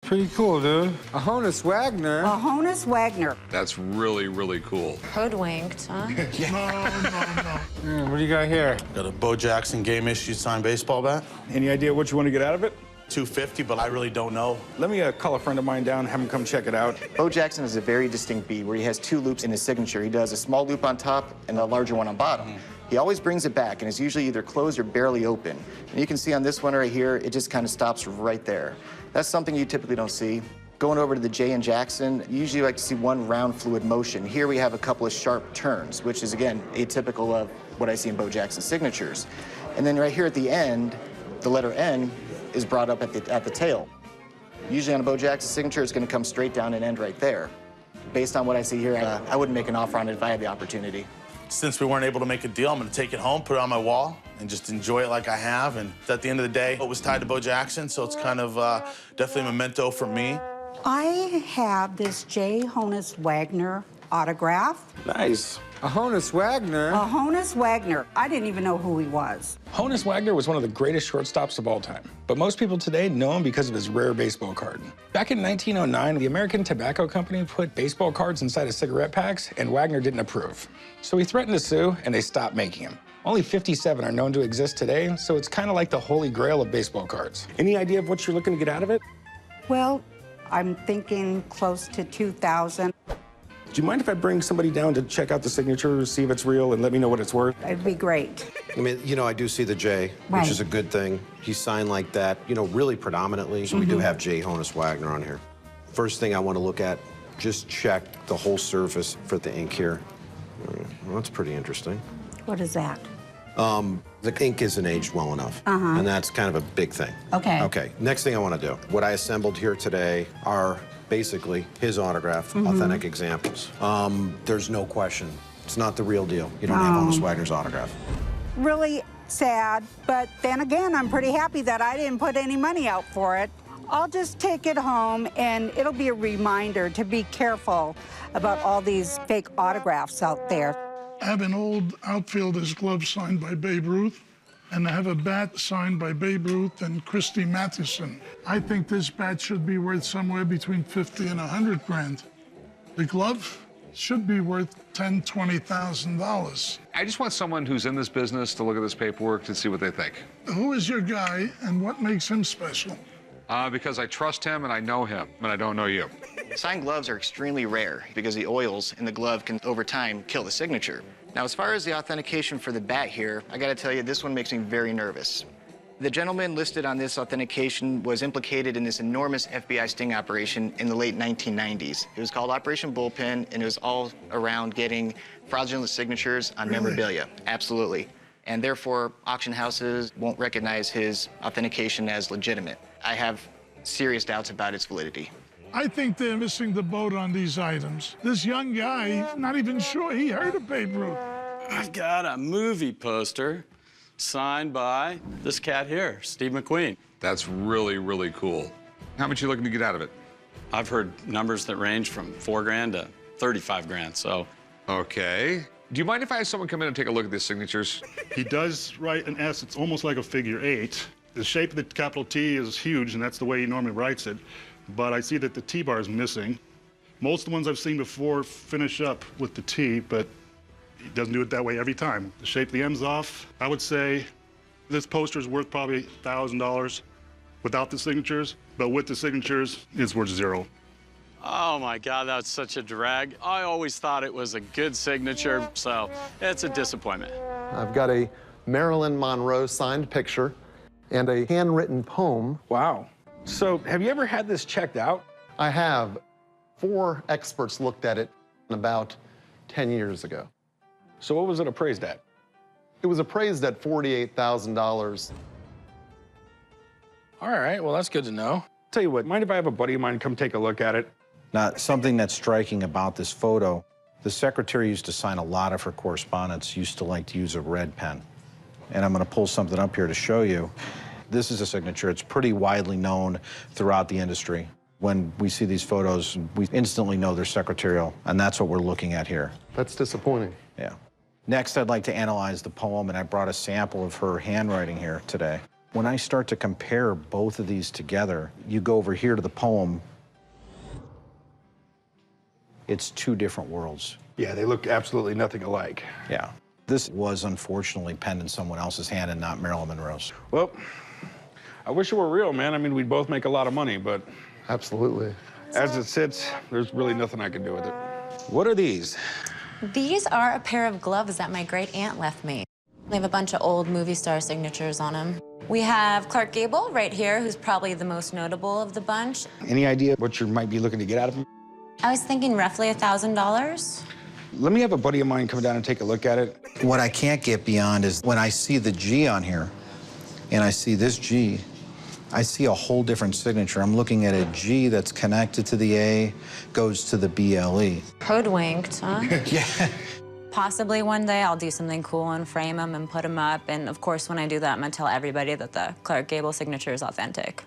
Pretty cool, dude. A Honus Wagner. A Honus Wagner. That's really, really cool. Hoodwinked, huh? No. Yeah, what do you got here? Got a Bo Jackson game issue signed baseball bat. Any idea what you want to get out of it? $250, but I really don't know. Let me call a friend of mine down, have him come check it out. Bo Jackson has a very distinct beat where he has two loops in his signature. He does a small loop on top and a larger one on bottom. He always brings it back, and it's usually either closed or barely open. And you can see on this one right here, it just kind of stops right there. That's something you typically don't see. Going over to the J and Jackson, you usually like to see one round fluid motion. Here we have a couple of sharp turns, which is, again, atypical of what I see in Bo Jackson's signatures. And then right here at the end, the letter N is brought up at the tail. Usually on a Bo Jackson signature, it's going to come straight down and end right there. Based on what I see here, I wouldn't make an offer on it if I had the opportunity. Since we weren't able to make a deal, I'm going to take it home, put it on my wall, and just enjoy it like I have. And at the end of the day, it was tied to Bo Jackson, so it's kind of definitely a memento for me. I have this J. Honus Wagner autograph. Nice. A Honus Wagner. A Honus Wagner. I didn't even know who he was. Honus Wagner was one of the greatest shortstops of all time, but most people today know him because of his rare baseball card. Back in 1909, the American Tobacco Company put baseball cards inside of cigarette packs, and Wagner didn't approve. So he threatened to sue, and they stopped making them. Only 57 are known to exist today, so it's kind of like the holy grail of baseball cards. Any idea of what you're looking to get out of it? Well, I'm thinking close to 2,000. Do you mind if I bring somebody down to check out the signature, see if it's real, and let me know what it's worth? It'd be great. I mean, you know, I do see the J, Right. which is a good thing. He's signed like that, you know, really predominantly. So we do have J. Honus Wagner on here. First thing I want to look at, just check the whole surface for the ink here. Well, that's pretty interesting. What is that? The ink isn't aged well enough, and that's kind of a big thing. Okay. Okay, next thing I want to do. What I assembled here today are basically his autograph, authentic examples. There's no question. It's not the real deal. You don't have Honus Wagner's autograph. Really sad, but then again, I'm pretty happy that I didn't put any money out for it. I'll just take it home, and it'll be a reminder to be careful about all these fake autographs out there. I have an old outfielder's glove signed by Babe Ruth, and I have a bat signed by Babe Ruth and Christy Mathewson. I think this bat should be worth somewhere between 50 and 100 grand. The glove should be worth $10,000, $20,000. I just want someone who's in this business to look at this paperwork to see what they think. Who is your guy, and what makes him special? Because I trust him and I know him, and I don't know you. Signed gloves are extremely rare because the oils in the glove can, over time, kill the signature. Now, as far as the authentication for the bat here, I gotta tell you, this one makes me very nervous. The gentleman listed on this authentication was implicated in this enormous FBI sting operation in the late 1990s. It was called Operation Bullpen, and it was all around getting fraudulent signatures on memorabilia. Absolutely. And therefore, auction houses won't recognize his authentication as legitimate. I have serious doubts about its validity. I think they're missing the boat on these items. This young guy, not even sure he heard of Babe Ruth. I've got a movie poster signed by this cat here, Steve McQueen. That's really, really cool. How much you looking to get out of it? I've heard numbers that range from 4 grand to 35 grand, so. Okay. Do you mind if I have someone come in and take a look at these signatures? He does write an S. It's almost like a figure 8. The shape of the capital T is huge, and that's the way he normally writes it. But I see that the T bar is missing. Most of the ones I've seen before finish up with the T, but he doesn't do it that way every time. The shape of the M's off. I would say this poster is worth probably $1,000 without the signatures, but with the signatures, it's worth $0. Oh my God, that's such a drag. I always thought it was a good signature, so it's a disappointment. I've got a Marilyn Monroe signed picture and a handwritten poem. Wow. So, have you ever had this checked out? I have. 4 experts looked at it about 10 years ago. So what was it appraised at? It was appraised at $48,000. All right, well, that's good to know. Tell you what, mind if I have a buddy of mine come take a look at it? Now, something that's striking about this photo, the secretary used to sign a lot of her correspondence, used to like to use a red pen. And I'm going to pull something up here to show you. This is a signature. It's pretty widely known throughout the industry. When we see these photos, we instantly know they're secretarial, and that's what we're looking at here. That's disappointing. Yeah. Next, I'd like to analyze the poem, and I brought a sample of her handwriting here today. When I start to compare both of these together, you go over here to the poem, it's two different worlds. Yeah, they look absolutely nothing alike. Yeah. This was unfortunately penned in someone else's hand and not Marilyn Monroe's. Well, I wish it were real, man. I mean, we'd both make a lot of money, but Absolutely. as it sits, there's really nothing I can do with it. What are these? These are a pair of gloves that my great aunt left me. They have a bunch of old movie star signatures on them. We have Clark Gable right here, who's probably the most notable of the bunch. Any idea what you might be looking to get out of them? I was thinking roughly $1,000. Let me have a buddy of mine come down and take a look at it. What I can't get beyond is when I see the G on here and I see this G, I see a whole different signature. I'm looking at a G that's connected to the A, goes to the BLE. Hoodwinked, huh? Yeah. Possibly one day I'll do something cool and frame them and put them up. And of course, when I do that, I'm gonna tell everybody that the Clark Gable signature is authentic.